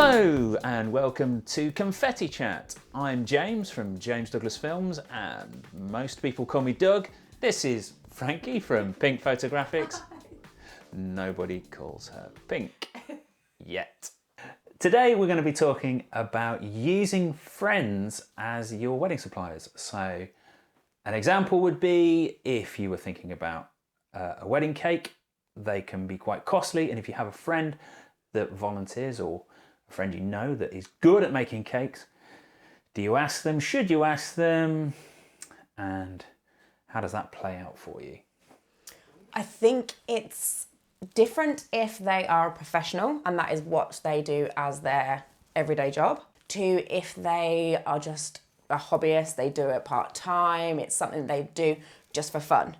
Hello and welcome to Confetti Chat. I'm James from James Douglas Films and most people call me Doug. This is Frankie from Pink Photographics. Nobody calls her Pink yet. Today we're going to be talking about using friends as your wedding suppliers. So an example would be if you were thinking about a wedding cake, they can be quite costly, and if you have a friend that volunteers or a friend you know that is good at making cakes, do you ask them? Should you ask them? And how does that play out for you? I think it's different if they are a professional and that is what they do as their everyday job, to if they are just a hobbyist, they do it part-time, it's something they do just for fun.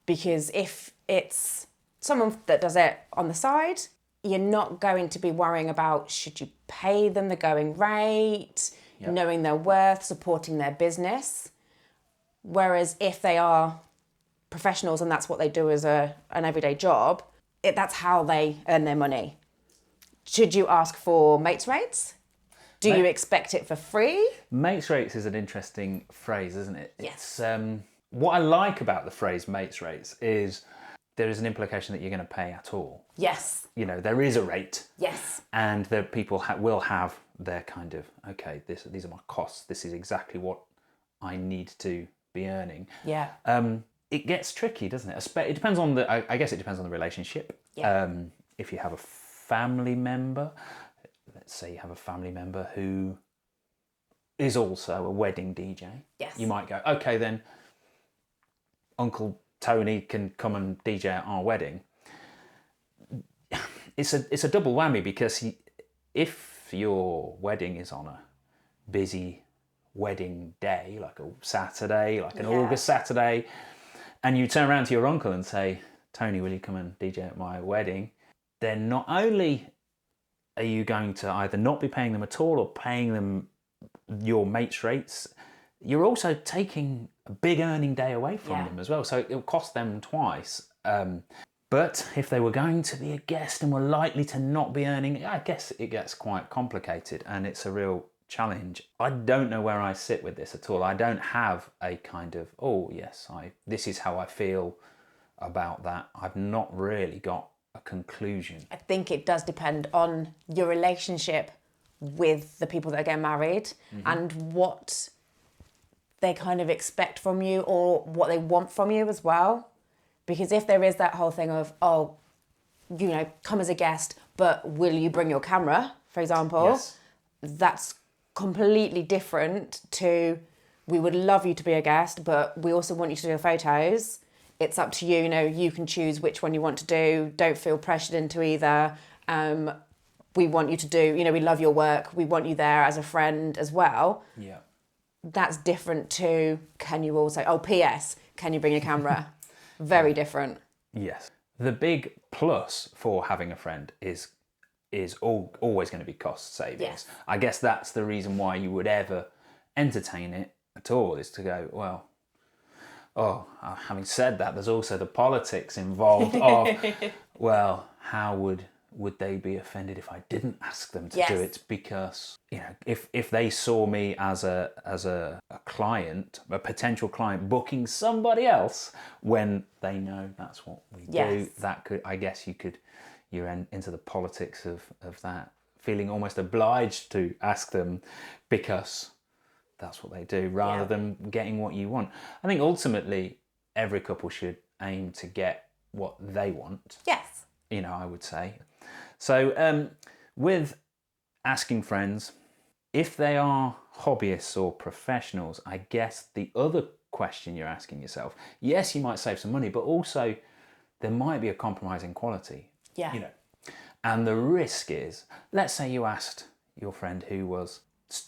Because if it's someone that does it on the side, you're not going to be worrying about should you pay them the going rate, knowing their worth, supporting their business. Whereas if they are professionals and that's what they do as an everyday job, that's how they earn their money. Should you ask for mates rates? Do you expect it for free? Mates rates is an interesting phrase, isn't it? Yes. It's, what I like about the phrase mates rates is there is an implication that you're going to pay at all. Yes. You know, there is a rate. Yes. And the people will have their kind of, okay, these are my costs. This is exactly what I need to be earning. Yeah. It gets tricky, doesn't it? It depends on I guess it depends on the relationship. Yeah. If you have a family member, let's say you have a family member who is also a wedding DJ. Yes. You might go, okay, then Uncle Tony can come and DJ at our wedding. It's a double whammy because if your wedding is on a busy wedding day, like a Saturday, like an August Saturday, and you turn around to your uncle and say, Tony, will you come and DJ at my wedding? Then not only are you going to either not be paying them at all or paying them your mates rates, you're also taking a big earning day away from them as well. So it'll cost them twice. But if they were going to be a guest and were likely to not be earning, I guess it gets quite complicated and it's a real challenge. I don't know where I sit with this at all. I don't have a kind of, oh yes, this is how I feel about that. I've not really got a conclusion. I think it does depend on your relationship with the people that are getting married and what they kind of expect from you or what they want from you as well. Because if there is that whole thing of, oh, you know, come as a guest, but will you bring your camera, for example, that's completely different to, we would love you to be a guest, but we also want you to do the photos. It's up to you, you know, you can choose which one you want to do. Don't feel pressured into either. We want you to do, you know, we love your work. We want you there as a friend as well. Yeah. That's different to, can you also, oh, P.S., can you bring your camera? Very different. Yes. The big plus for having a friend is always going to be cost savings. Yes. I guess that's the reason why you would ever entertain it at all, is to go, well, having said that, there's also the politics involved of, well, how would they be offended if I didn't ask them to do it? Because, you know, if they saw me as a client, a potential client booking somebody else when they know that's what we do, that could, I guess you're into the politics of that, feeling almost obliged to ask them because that's what they do, rather than getting what you want. I think ultimately every couple should aim to get what they want. Yes. You know, I would say. So with asking friends, if they are hobbyists or professionals, I guess the other question you're asking yourself, yes, you might save some money, but also there might be a compromise in quality. Yeah. You know, and the risk is, let's say you asked your friend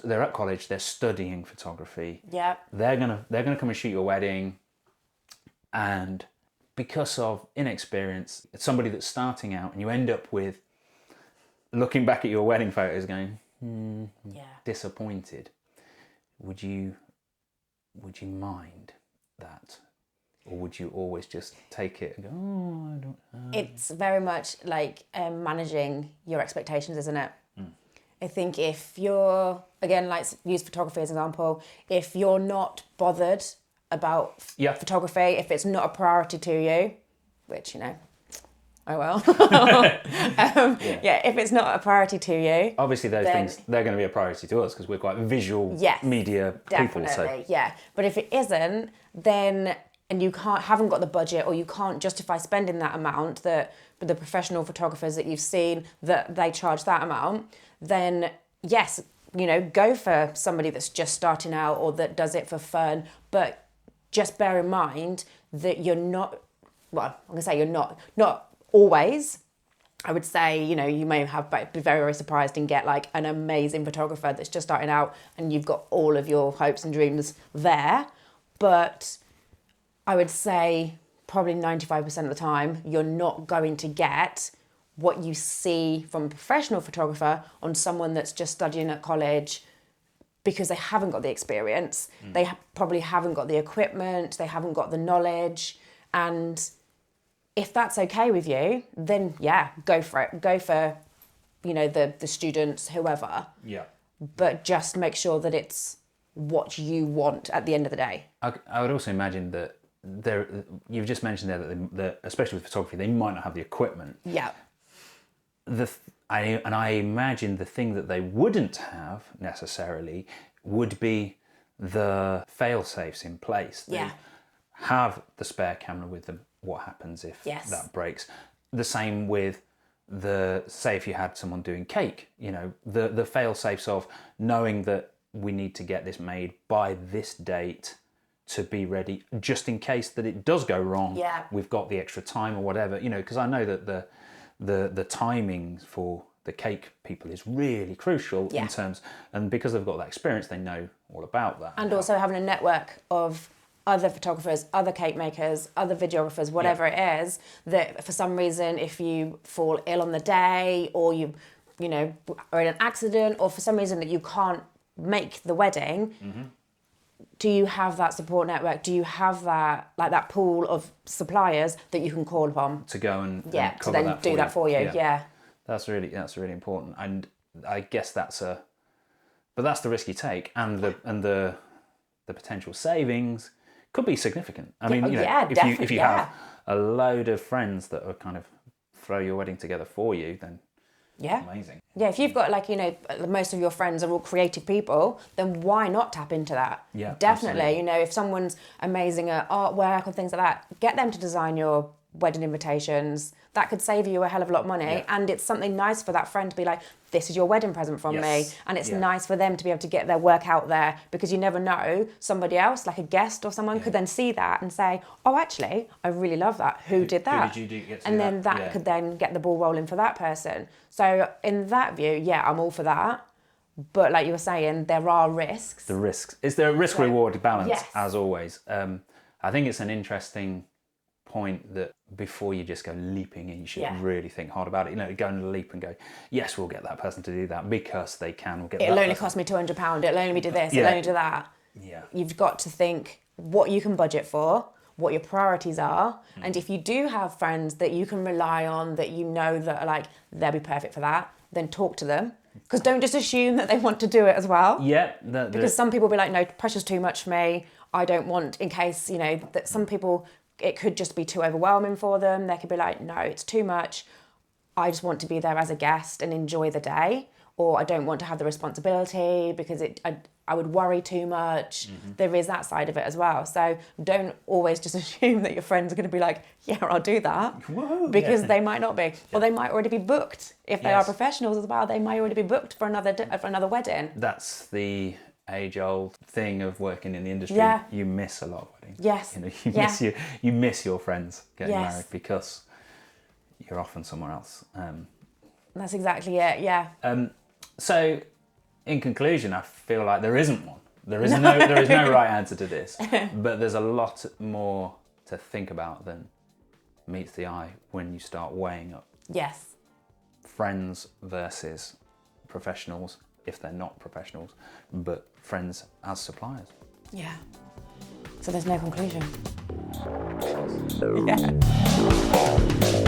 they're at college, they're studying photography. Yeah. They're gonna come and shoot your wedding, and because of inexperience, it's somebody that's starting out, and you end up with looking back at your wedding photos going, disappointed. Would you mind that? Or would you always just take it and go, oh, I don't know? It's very much like managing your expectations, isn't it? I think if you're, again, like use photography as an example, if you're not bothered about photography, if it's not a priority to you, which, you know, oh well. If it's not a priority to you. Obviously those things, they're going to be a priority to us because we're quite visual media people. So. Yeah. But if it isn't, then, and you haven't got the budget or you can't justify spending that amount, that the professional photographers that you've seen, that they charge that amount, then yes, you know, go for somebody that's just starting out or that does it for fun. But just bear in mind that you're not, well, I'm going to say you're not always. I would say, you know, you may have be very, very surprised and get like an amazing photographer that's just starting out and you've got all of your hopes and dreams there. But I would say probably 95% of the time, you're not going to get what you see from a professional photographer on someone that's just studying at college, because they haven't got the experience. They probably haven't got the equipment, they haven't got the knowledge. And if that's okay with you, then yeah, go for it. Go for, you know, the students, whoever. Yeah. But just make sure that it's what you want at the end of the day. I would also imagine that you've just mentioned there that especially with photography, they might not have the equipment. Yeah. I imagine the thing that they wouldn't have necessarily would be the fail-safes in place. They have the spare camera with them. What happens if that breaks? The same with say if you had someone doing cake, you know, the fail-safes of knowing that we need to get this made by this date to be ready, just in case that it does go wrong. Yeah. We've got the extra time or whatever, you know, because I know that the timing for the cake people is really crucial in terms, and because they've got that experience, they know all about that. And also having a network of other photographers, other cake makers, other videographers, whatever it is, that for some reason, if you fall ill on the day or you know, are in an accident, or for some reason that you can't make the wedding, do you have that support network? Do you have that, like that pool of suppliers that you can call upon to go and to then do that for you? Yeah. That's really important, and I guess that's the risk you take, and the potential savings could be significant. I mean, you know, if you have a load of friends that are kind of throw your wedding together for you, then amazing. Yeah, if you've got, like, you know, most of your friends are all creative people, then why not tap into that? Yeah, definitely. absolutely. You know, if someone's amazing at artwork and things like that, get them to design your wedding invitations. That could save you a hell of a lot of money, and it's something nice for that friend to be like, this is your wedding present from me, and it's nice for them to be able to get their work out there, because you never know, somebody else, like a guest or someone, could then see that and say, oh, actually, I really love that. Who did that? Who did you get to and do then that could then get the ball rolling for that person. So in that view, I'm all for that. But like you were saying, there are risks. The risks. Is there a risk-reward balance, as always? I think it's an interesting point that before you just go leaping in, you should really think hard about it. You know, go and leap and go, yes, we'll get that person to do that because they can. We'll get it'll only cost me £200. It'll only do this. It'll only do that. Yeah. You've got to think what you can budget for, what your priorities are, and if you do have friends that you can rely on, that you know that are like, they'll be perfect for that, then talk to them. Because don't just assume that they want to do it as well. Yeah. Because some people be like, no, pressure's too much for me. I don't want, in case, you know, that some people, it could just be too overwhelming for them. They could be like, no, it's too much. I just want to be there as a guest and enjoy the day. Or I don't want to have the responsibility because I would worry too much. There is that side of it as well. So don't always just assume that your friends are going to be like, yeah, I'll do that. Whoa, because they might not be. Or they might already be booked. If they are professionals as well, they might already be booked for another wedding. That's the age-old thing of working in the industry. Yeah. You miss a lot of weddings. Yes. You know, you miss your friends getting married because you're often somewhere else. That's exactly it. Yeah. So, in conclusion, I feel like there isn't one. There is no right answer to this, but there's a lot more to think about than meets the eye when you start weighing up friends versus professionals, if they're not professionals, but friends as suppliers. Yeah. So there's no conclusion. Yeah.